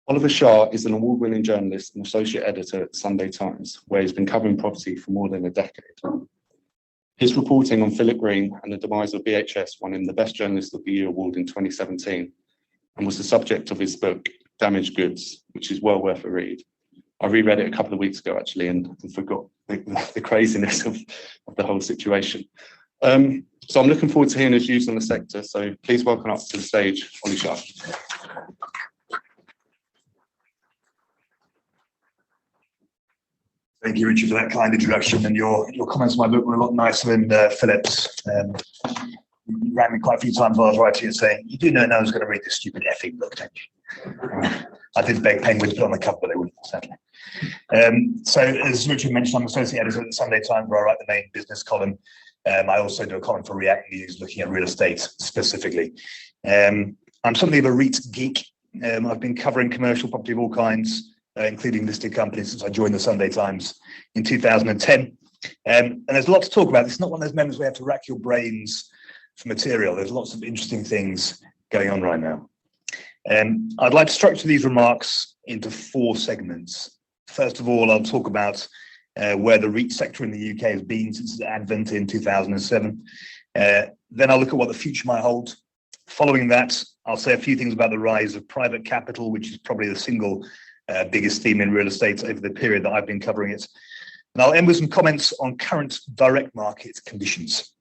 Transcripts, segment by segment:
Oliver Shah is an award-winning journalist and associate editor at the Sunday Times, where he's been covering property for more than a decade. His reporting on Philip Green and the demise of BHS won him the Best Journalist of the Year award in 2017 and was the subject of his book, Damaged Goods, which is well worth a read. I reread it a couple of weeks ago, actually, and forgot the craziness of the whole situation. So I'm looking forward to hearing his views on the sector. So please welcome up to the stage, Ollie Shah. Thank you, Richard, for that kind introduction, and your comments on my book were a lot nicer than Philip's. You rang me quite a few times while I was writing and saying, "You do know no one's going to read this stupid effing book, don't you?" I did beg Penguin to put on the cover, but they wouldn't, sadly. So, as Richard mentioned, I'm associate editor at the Sunday Times, where I write the main business column. I also do a column for React News, looking at real estate specifically. I'm something of a REIT geek. I've been covering commercial property of all kinds, including listed companies, since I joined the Sunday Times in 2010. And there's a lot to talk about. It's not one of those moments where you have to rack your brains for material. There's lots of interesting things going on right now. I'd like to structure these remarks into 4 segments. First of all, I'll talk about where the REIT sector in the UK has been since its advent in 2007. Then I'll look at what the future might hold. Following that, I'll say a few things about the rise of private capital, which is probably the single biggest theme in real estate over the period that I've been covering it. And I'll end with some comments on current direct market conditions.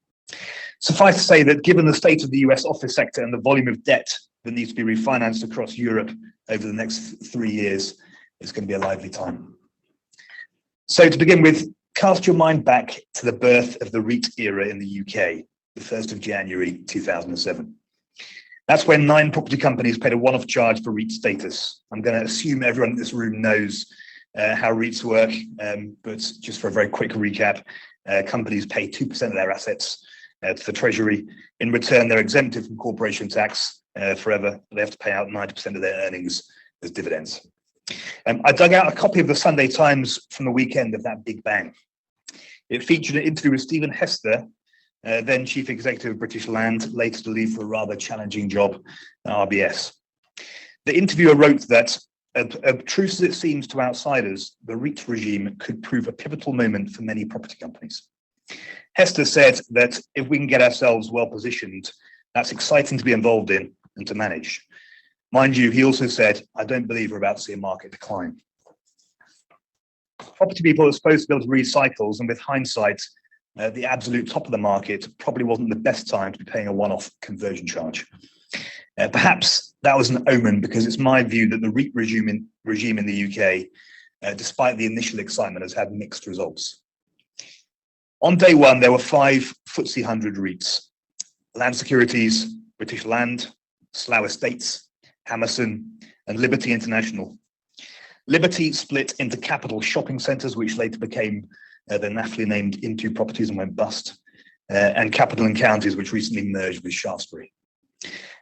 Suffice to say that given the state of the US office sector and the volume of debt that needs to be refinanced across Europe over the next 3 years, it's going to be a lively time. So to begin with, cast your mind back to the birth of the REIT era in the UK, the 1st of January 2007. That's when 9 property companies paid a one-off charge for REIT status. I'm going to assume everyone in this room knows how REITs work, but just for a very quick recap, companies pay 2% of their assets to the Treasury. In return, they're exempted from corporation tax forever. They have to pay out 90% of their earnings as dividends. I dug out a copy of the Sunday Times from the weekend of that big bang. It featured an interview with Stephen Hester, then Chief Executive of British Land, later to leave for a rather challenging job at RBS. The interviewer wrote that, obtrusive as it seems to outsiders, the REIT regime could prove a pivotal moment for many property companies. Hester said that if we can get ourselves well positioned, that's exciting to be involved in and to manage. Mind you, he also said, I don't believe we're about to see a market decline. Property people are supposed to be able to read cycles, and with hindsight, the absolute top of the market probably wasn't the best time to be paying a one-off conversion charge. Perhaps that was an omen, because it's my view that the REIT regime in the UK, despite the initial excitement, has had mixed results. On day one, there were 5 FTSE 100 REITs: Land Securities, British Land, Slough Estates, Hammerson, and Liberty International. Liberty split into Capital Shopping Centres, which later became the naffily named Into Properties and went bust, and Capital and Counties, which recently merged with Shaftesbury.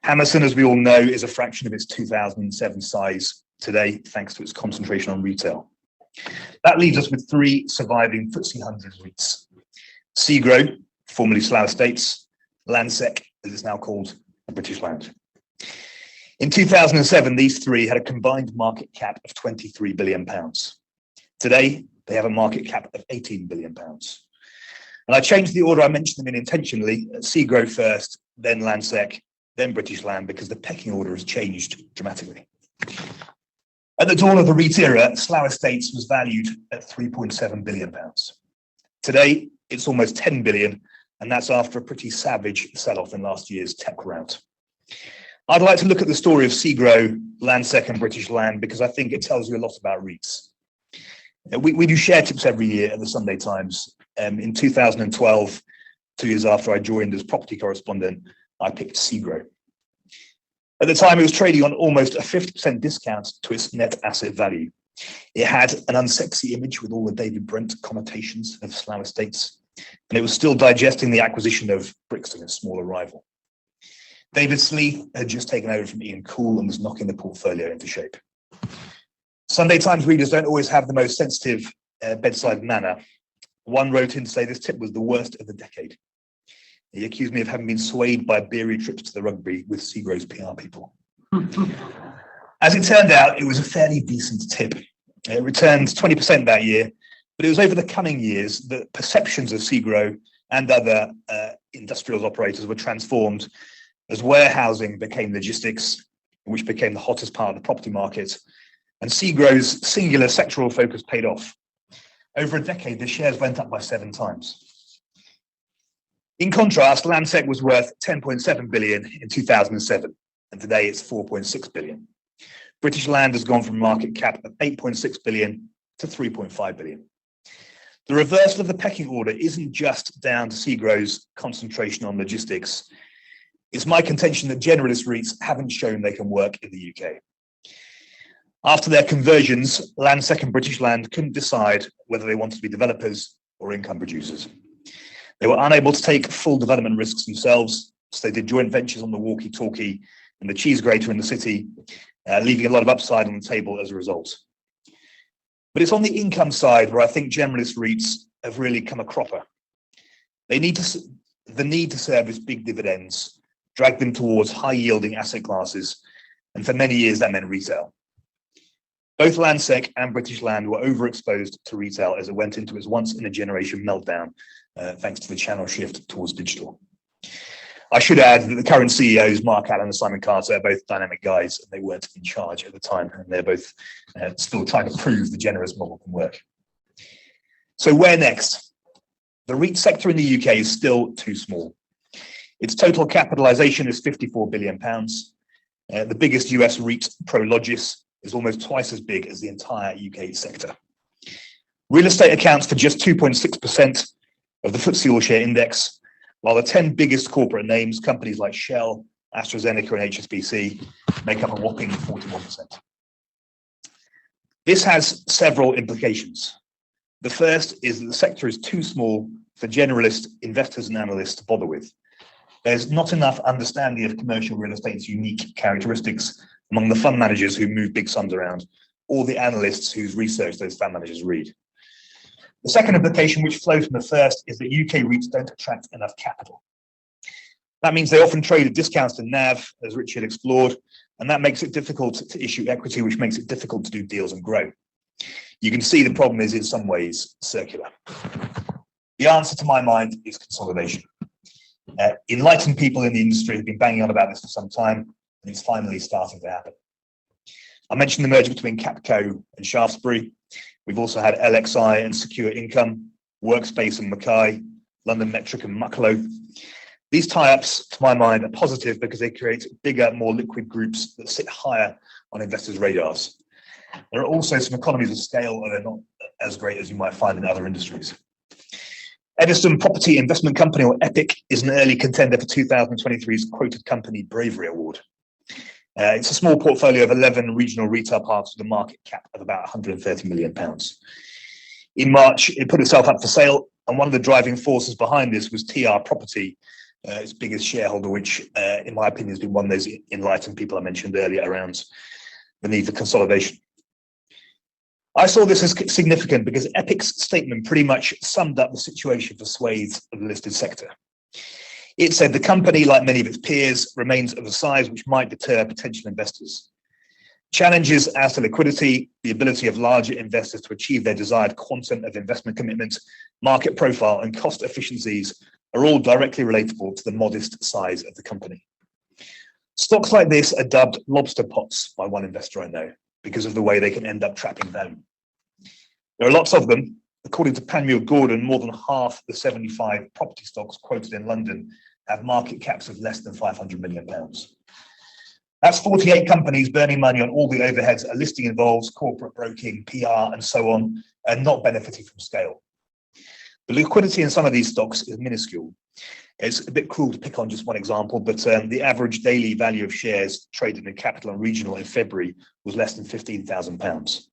Hammerson, as we all know, is a fraction of its 2007 size today, thanks to its concentration on retail. That leaves us with 3 surviving FTSE 100 REITs: Segro, formerly Slough Estates; Landsec, as it's now called, and British Land. In 2007, these 3 had a combined market cap of £23 billion. Today, they have a market cap of £18 billion. And I changed the order I mentioned them in intentionally: Segro first, then Landsec, then British Land, because the pecking order has changed dramatically. At the dawn of the REIT era, Slough Estates was valued at £3.7 billion. Today, it's almost £10 billion, and that's after a pretty savage sell-off in last year's tech rout. I'd like to look at the story of Segro, Landsec, and British Land, because I think it tells you a lot about REITs. We do share tips every year at the Sunday Times. In 2012, 2 years after I joined as property correspondent, I picked Segro. At the time, it was trading on almost a 50% discount to its net asset value. It had an unsexy image with all the David Brent connotations of Slough Estates, and it was still digesting the acquisition of Brixton, a smaller rival. David Slee had just taken over from Ian Cool and was knocking the portfolio into shape. Sunday Times readers don't always have the most sensitive bedside manner. One wrote in to say this tip was the worst of the decade. He accused me of having been swayed by beery trips to the rugby with Segro's PR people. As it turned out, it was a fairly decent tip. It returned 20% that year, but it was over the coming years that perceptions of SEGRO and other industrials operators were transformed as warehousing became logistics, which became the hottest part of the property market, and SEGRO's singular sectoral focus paid off. Over a decade, the shares went up by 7 times. In contrast, Landsec was worth 10.7 billion in 2007, and today it's 4.6 billion. British Land has gone from market cap of 8.6 billion to 3.5 billion. The reversal of the pecking order isn't just down to SEGRO's concentration on logistics. It's my contention that generalist REITs haven't shown they can work in the UK. After their conversions, Landsec and British Land couldn't decide whether they wanted to be developers or income producers. They were unable to take full development risks themselves, so they did joint ventures on the walkie-talkie and the cheese grater in the city, leaving a lot of upside on the table as a result. But it's on the income side where I think generalist REITs have really come a cropper. The need to service big dividends dragged them towards high-yielding asset classes, and for many years that meant retail. Both Landsec and British Land were overexposed to retail as it went into its once-in-a-generation meltdown, thanks to the channel shift towards digital. I should add that the current CEOs, Mark Allen and Simon Carter, are both dynamic guys, and they weren't in charge at the time, and they're both still trying to prove the generous model can work. So where next? The REIT sector in the UK is still too small. Its total capitalisation is £54 billion. The biggest US REIT, Prologis, is almost twice as big as the entire UK sector. Real estate accounts for just 2.6% of the FTSE All-Share Index, while the 10 biggest corporate names, companies like Shell, AstraZeneca and HSBC, make up a whopping 41%. This has several implications. The first is that the sector is too small for generalist investors and analysts to bother with. There's not enough understanding of commercial real estate's unique characteristics among the fund managers who move big sums around, or the analysts whose research those fund managers read. The second implication, which flows from the first, is that UK REITs don't attract enough capital. That means they often trade at discounts to NAV, as Richard explored, and that makes it difficult to issue equity, which makes it difficult to do deals and grow. You can see the problem is in some ways circular. The answer to my mind is consolidation. Enlightened people in the industry have been banging on about this for some time, and it's finally starting to happen. I mentioned the merger between Capco and Shaftesbury. We've also had LXI and Secure Income, Workspace and Mackay, London Metric and Mucklow. These tie-ups, to my mind, are positive because they create bigger, more liquid groups that sit higher on investors' radars. There are also some economies of scale, and they're not as great as you might find in other industries. Edison Property Investment Company, or EPIC, is an early contender for 2023's Quoted Company Bravery Award. It's a small portfolio of 11 regional retail parks with a market cap of about £130 million. In March, it put itself up for sale, and one of the driving forces behind this was TR Property, its biggest shareholder, which, in my opinion, has been one of those enlightened people I mentioned earlier around the need for consolidation. I saw this as significant because EPIC's statement pretty much summed up the situation for swathes of the listed sector. It said the company, like many of its peers, remains of a size which might deter potential investors. Challenges as to liquidity, the ability of larger investors to achieve their desired quantum of investment commitment, market profile, and cost efficiencies are all directly relatable to the modest size of the company. Stocks like this are dubbed lobster pots by one investor I know, because of the way they can end up trapping value. There are lots of them. According to Panmure Gordon, more than half the 75 property stocks quoted in London have market caps of less than £500 million. That's 48 companies burning money on all the overheads a listing involves, corporate broking, PR, and so on, and not benefiting from scale. The liquidity in some of these stocks is minuscule. It's a bit cruel to pick on just one example, but the average daily value of shares traded in Capital and Regional in February was less than £15,000.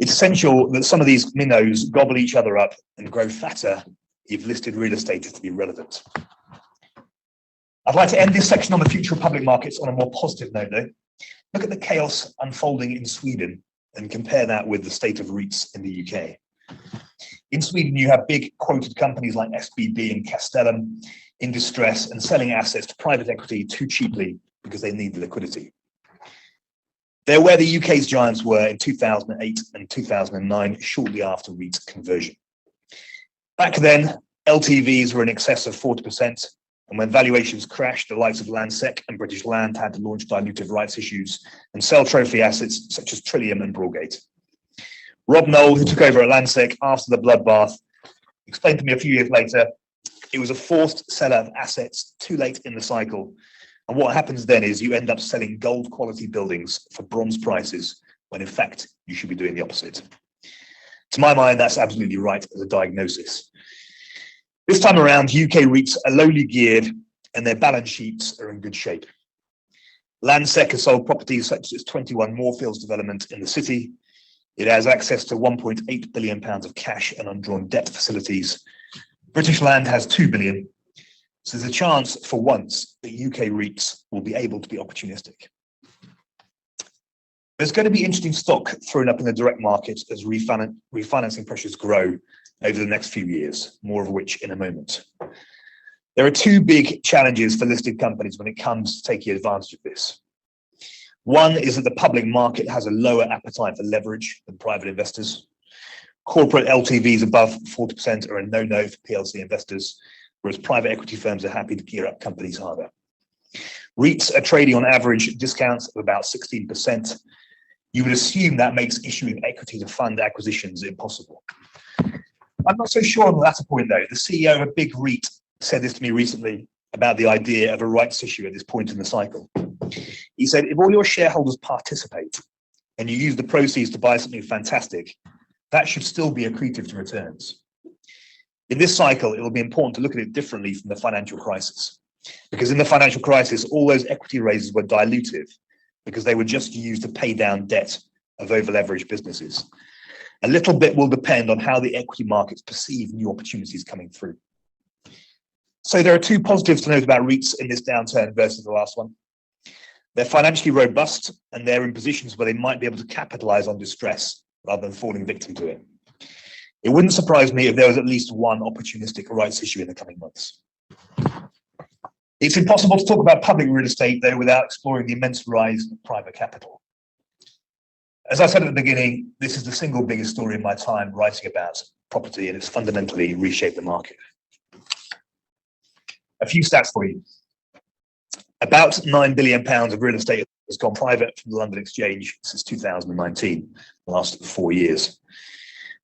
It's essential that some of these minnows gobble each other up and grow fatter if listed real estate is to be relevant. I'd like to end this section on the future of public markets on a more positive note, though. Look at the chaos unfolding in Sweden and compare that with the state of REITs in the UK. In Sweden, you have big quoted companies like SBB and Castellum in distress and selling assets to private equity too cheaply because they need the liquidity. They're where the UK's giants were in 2008 and 2009, shortly after REIT conversion. Back then, LTVs were in excess of 40%, and when valuations crashed, the likes of Landsec and British Land had to launch dilutive rights issues and sell trophy assets such as Trillium and Broadgate. Rob Knoll, who took over at Landsec after the bloodbath, explained to me a few years later, it was a forced sell of assets too late in the cycle. And what happens then is you end up selling gold quality buildings for bronze prices, when in fact, you should be doing the opposite. To my mind, that's absolutely right as a diagnosis. This time around, UK REITs are lowly geared and their balance sheets are in good shape. Landsec has sold properties such as its 21 Moorfields development in the city. It has access to £1.8 billion of cash and undrawn debt facilities. British Land has £2 billion. So there's a chance for once that UK REITs will be able to be opportunistic. There's going to be interesting stock thrown up in the direct market as refinancing pressures grow over the next few years, more of which in a moment. There are two big challenges for listed companies when it comes to taking advantage of this. One is that the public market has a lower appetite for leverage than private investors. Corporate LTVs above 40% are a no-no for PLC investors, whereas private equity firms are happy to gear up companies harder. REITs are trading on average discounts of about 16%. You would assume that makes issuing equity to fund acquisitions impossible. I'm not so sure on the latter point, though. The CEO of a big REIT said this to me recently about the idea of a rights issue at this point in the cycle. He said, if all your shareholders participate and you use the proceeds to buy something fantastic, that should still be accretive to returns. In this cycle, it will be important to look at it differently from the financial crisis, because in the financial crisis, all those equity raises were dilutive because they were just used to pay down debt of over-leveraged businesses. A little bit will depend on how the equity markets perceive new opportunities coming through. So there are two positives to note about REITs in this downturn versus the last one. They're financially robust and they're in positions where they might be able to capitalize on distress rather than falling victim to it. It wouldn't surprise me if there was at least one opportunistic rights issue in the coming months. It's impossible to talk about public real estate, though, without exploring the immense rise of private capital. As I said at the beginning, this is the single biggest story in my time writing about property, and it's fundamentally reshaped the market. A few stats for you. About £9 billion of real estate has gone private from the London Exchange since 2019, the last 4 years.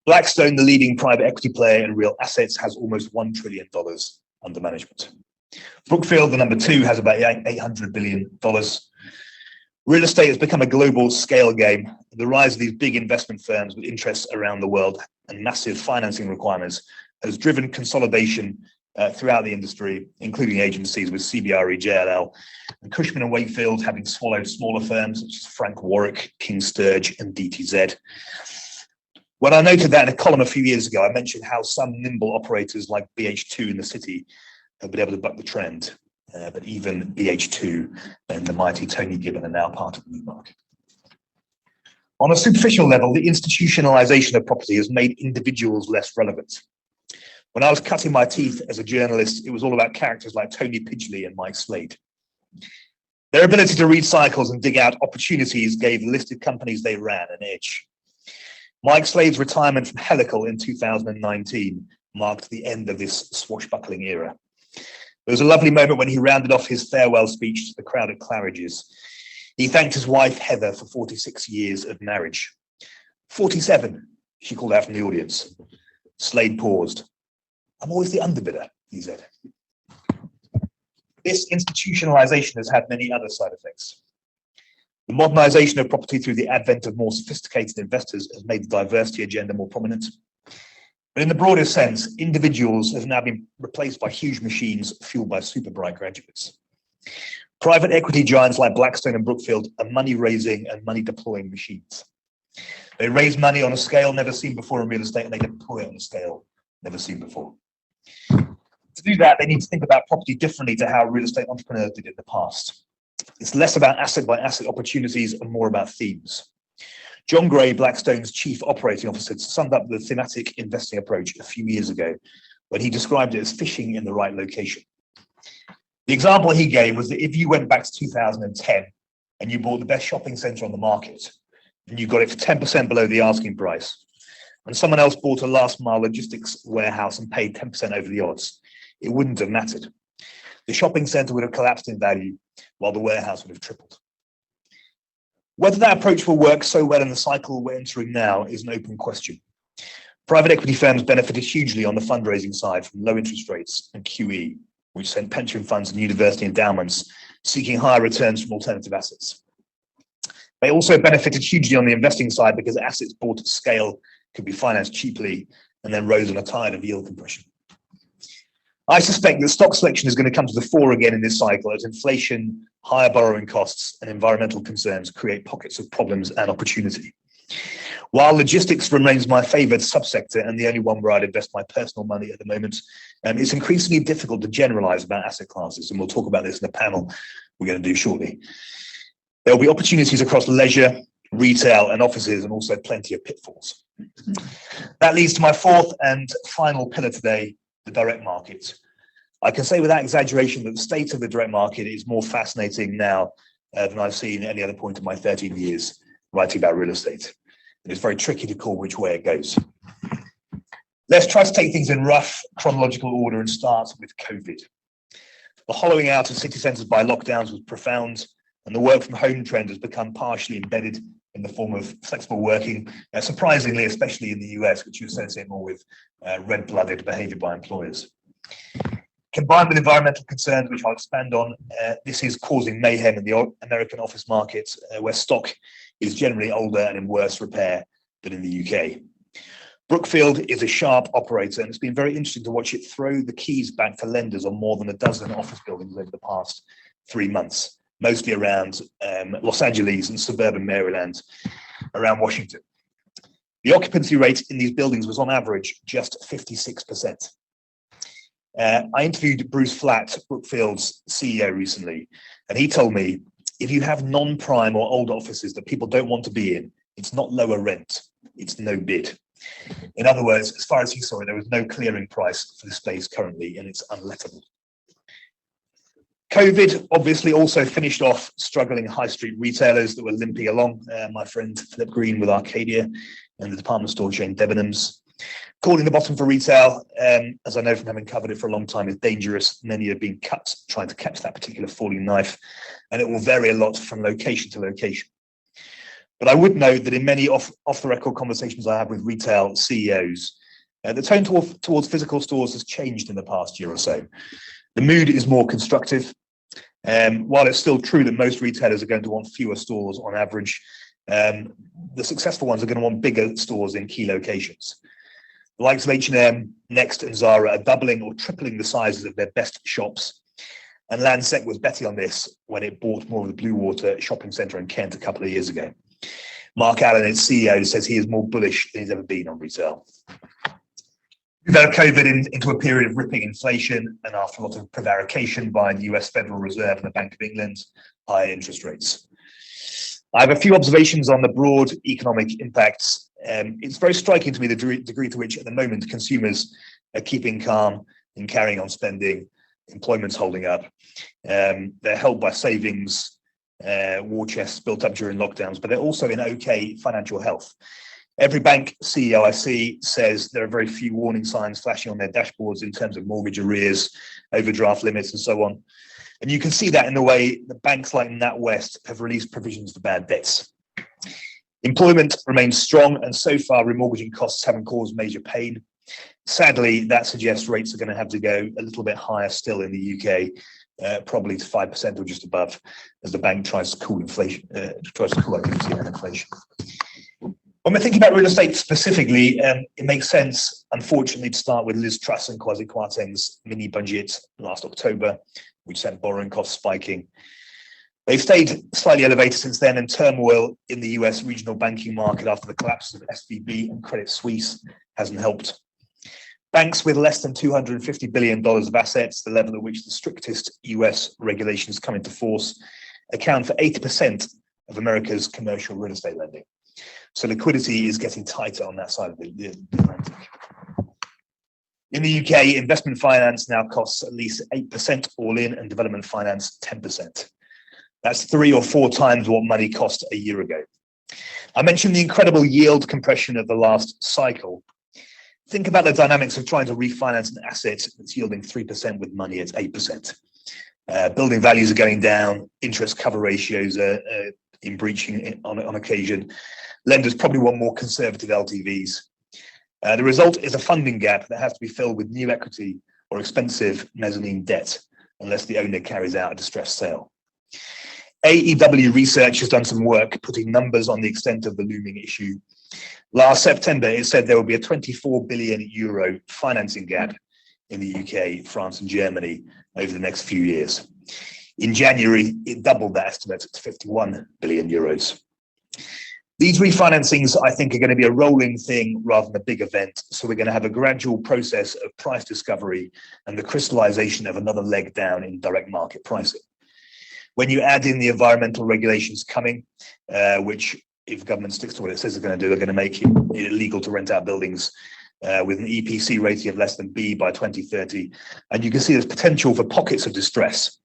Blackstone, the leading private equity player in real assets, has almost $1 trillion under management. Brookfield, the number 2, has about $800 billion. Real estate has become a global scale game. The rise of these big investment firms with interests around the world and massive financing requirements has driven consolidation throughout the industry, including agencies with CBRE, JLL, and Cushman & Wakefield having swallowed smaller firms such as Frank Warwick, King Sturge, and DTZ. When I noted that in a column a few years ago, I mentioned how some nimble operators like BH2 in the city have been able to buck the trend, but even BH2 and the mighty Tony Gibbon are now part of the new market. On a superficial level, the institutionalization of property has made individuals less relevant. When I was cutting my teeth as a journalist, it was all about characters like Tony Pidgley and Mike Slade. Their ability to read cycles and dig out opportunities gave the listed companies they ran an edge. Mike Slade's retirement from Helical in 2019 marked the end of this swashbuckling era. There was a lovely moment when he rounded off his farewell speech to the crowd at Claridge's. He thanked his wife, Heather, for 46 years of marriage. 47, she called out from the audience. Slade paused. I'm always the underbidder, he said. This institutionalization has had many other side effects. The modernization of property through the advent of more sophisticated investors has made the diversity agenda more prominent. But in the broader sense, individuals have now been replaced by huge machines fueled by super bright graduates. Private equity giants like Blackstone and Brookfield are money-raising and money-deploying machines. They raise money on a scale never seen before in real estate, and they deploy it on a scale never seen before. To do that, they need to think about property differently to how real estate entrepreneurs did in the past. It's less about asset-by-asset opportunities and more about themes. John Gray, Blackstone's chief operating officer, summed up the thematic investing approach a few years ago when he described it as fishing in the right location. The example he gave was that if you went back to 2010 and you bought the best shopping centre on the market, and you got it for 10% below the asking price, and someone else bought a last mile logistics warehouse and paid 10% over the odds, it wouldn't have mattered. The shopping centre would have collapsed in value while the warehouse would have tripled. Whether that approach will work so well in the cycle we're entering now is an open question. Private equity firms benefited hugely on the fundraising side from low interest rates and QE, which sent pension funds and university endowments seeking higher returns from alternative assets. They also benefited hugely on the investing side because assets bought at scale could be financed cheaply and then rose on a tide of yield compression. I suspect that stock selection is going to come to the fore again in this cycle as inflation, higher borrowing costs, and environmental concerns create pockets of problems and opportunity. While logistics remains my favoured subsector and the only one where I'd invest my personal money at the moment, it's increasingly difficult to generalise about asset classes, and we'll talk about this in a panel we're going to do shortly. There will be opportunities across leisure, retail, and offices, and also plenty of pitfalls. That leads to my fourth and final pillar today, the direct market. I can say without exaggeration that the state of the direct market is more fascinating now than I've seen at any other point in my 13 years writing about real estate. And it's very tricky to call which way it goes. Let's try to take things in rough chronological order and start with COVID. The hollowing out of city centres by lockdowns was profound, and the work from home trend has become partially embedded in the form of flexible working, surprisingly, especially in the US, which you associate more with red-blooded behaviour by employers. Combined with environmental concerns, which I'll expand on, this is causing mayhem in the American office market, where stock is generally older and in worse repair than in the UK. Brookfield is a sharp operator, and it's been very interesting to watch it throw the keys back to lenders on more than a dozen office buildings over the past 3 months, mostly around Los Angeles and suburban Maryland, around Washington. The occupancy rate in these buildings was on average just 56%. I interviewed Bruce Flatt, Brookfield's CEO, recently, and he told me, if you have non-prime or old offices that people don't want to be in, it's not lower rent, it's no bid. In other words, as far as he saw it, there was no clearing price for the space currently, and it's unlettable. COVID obviously also finished off struggling high street retailers that were limping along. My friend Philip Green with Arcadia and the department store chain Debenhams. Calling the bottom for retail, as I know from having covered it for a long time, is dangerous. Many have been cut trying to catch that particular falling knife, and it will vary a lot from location to location. But I would note that in many off-the-record conversations I have with retail CEOs, the tone towards physical stores has changed in the past year or so. The mood is more constructive. While it's still true that most retailers are going to want fewer stores on average, the successful ones are going to want bigger stores in key locations. The likes of H&M, Next, and Zara are doubling or tripling the sizes of their best shops. And Landsec was betting on this when it bought more of the Blue Water shopping centre in Kent a couple of years ago. Mark Allen, its CEO, says he is more bullish than he's ever been on retail. We developed COVID into a period of ripping inflation, and after a lot of prevarication by the US Federal Reserve and the Bank of England, higher interest rates. I have a few observations on the broad economic impacts. It's very striking to me the degree to which at the moment consumers are keeping calm and carrying on spending, employment's holding up. They're held by savings, war chests built up during lockdowns, but they're also in okay financial health. Every bank CEO I see says there are very few warning signs flashing on their dashboards in terms of mortgage arrears, overdraft limits, and so on. And you can see that in the way that banks like NatWest have released provisions for bad debts. Employment remains strong, and so far remortgaging costs haven't caused major pain. Sadly, that suggests rates are going to have to go a little bit higher still in the UK, probably to 5% or just above, as the bank tries to cool inflation, activity and inflation. When we're thinking about real estate specifically, it makes sense, unfortunately, to start with Liz Truss and Kwasi Kwarteng's mini budget last October, which sent borrowing costs spiking. They've stayed slightly elevated since then, and turmoil in the US regional banking market after the collapses of SVB and Credit Suisse hasn't helped. Banks with less than $250 billion of assets, the level at which the strictest US regulations come into force, account for 80% of America's commercial real estate lending. So liquidity is getting tighter on that side of the Atlantic. In the UK, investment finance now costs at least 8% all in, and development finance 10%. That's 3 or 4 times what money cost a year ago. I mentioned the incredible yield compression of the last cycle. Think about the dynamics of trying to refinance an asset that's yielding 3% with money at 8%. Building values are going down, interest cover ratios are in breaching on occasion. Lenders probably want more conservative LTVs. The result is a funding gap that has to be filled with new equity or expensive mezzanine debt, unless the owner carries out a distressed sale. AEW Research has done some work putting numbers on the extent of the looming issue. Last September, it said there will be a 24 billion euro financing gap in the UK, France and Germany over the next few years. In January, it doubled that estimate to 51 billion euros. These refinancings, I think, are going to be a rolling thing rather than a big event. So we're going to have a gradual process of price discovery and the crystallization of another leg down in direct market pricing. When you add in the environmental regulations coming, which if government sticks to what it says it's going to do, they're going to make it illegal to rent out buildings with an EPC rating of less than B by 2030. And you can see there's potential for pockets of distress.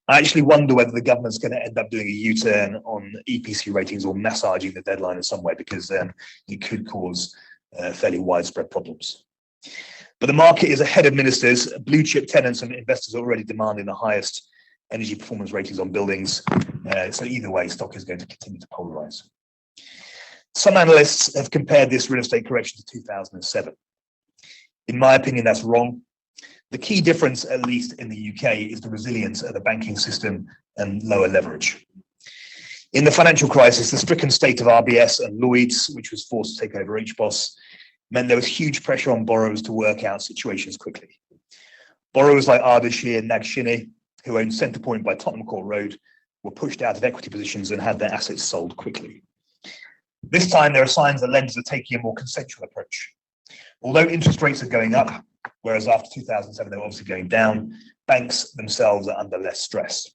I actually wonder whether the government's going to end up doing a U-turn on EPC ratings or massaging the deadline in some way, because it could cause fairly widespread problems. But the market is ahead of ministers. Blue chip tenants and investors are already demanding the highest energy performance ratings on buildings. So either way, stock is going to continue to polarize. Some analysts have compared this real estate correction to 2007. In my opinion, that's wrong. The key difference, at least in the UK, is the resilience of the banking system and lower leverage. In the financial crisis, the stricken state of RBS and Lloyds, which was forced to take over HBOS, meant there was huge pressure on borrowers to work out situations quickly. Borrowers like Ardeshir and Nag Shinny, who owned Centrepoint by Tottenham Court Road, were pushed out of equity positions and had their assets sold quickly. This time, there are signs that lenders are taking a more consensual approach. Although interest rates are going up, whereas after 2007 they were obviously going down, banks themselves are under less stress.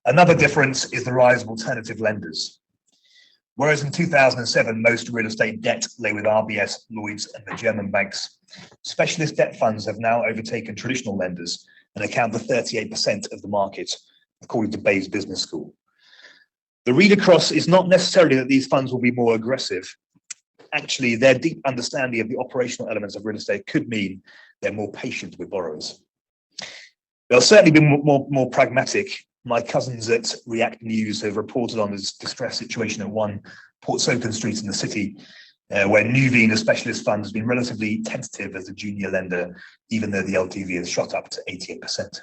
Another difference is the rise of alternative lenders. Whereas in 2007 most real estate debt lay with RBS, Lloyds and the German banks, specialist debt funds have now overtaken traditional lenders and account for 38% of the market, according to Bayes Business School. The read across is not necessarily that these funds will be more aggressive. Actually, their deep understanding of the operational elements of real estate could mean they're more patient with borrowers. They'll certainly be more pragmatic. My cousins at React News have reported on this distressed situation at 1 Portsoken Street in the city, where Nuveen, a specialist fund, has been relatively tentative as a junior lender, even though the LTV has shot up to 88%.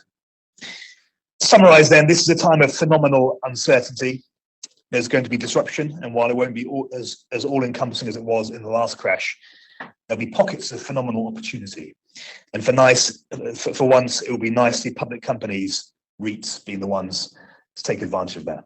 To summarize then, this is a time of phenomenal uncertainty. There's going to be disruption, and while it won't be as all-encompassing as it was in the last crash, there'll be pockets of phenomenal opportunity. And for once, it will be nice to see public companies, REITs, being the ones to take advantage of that.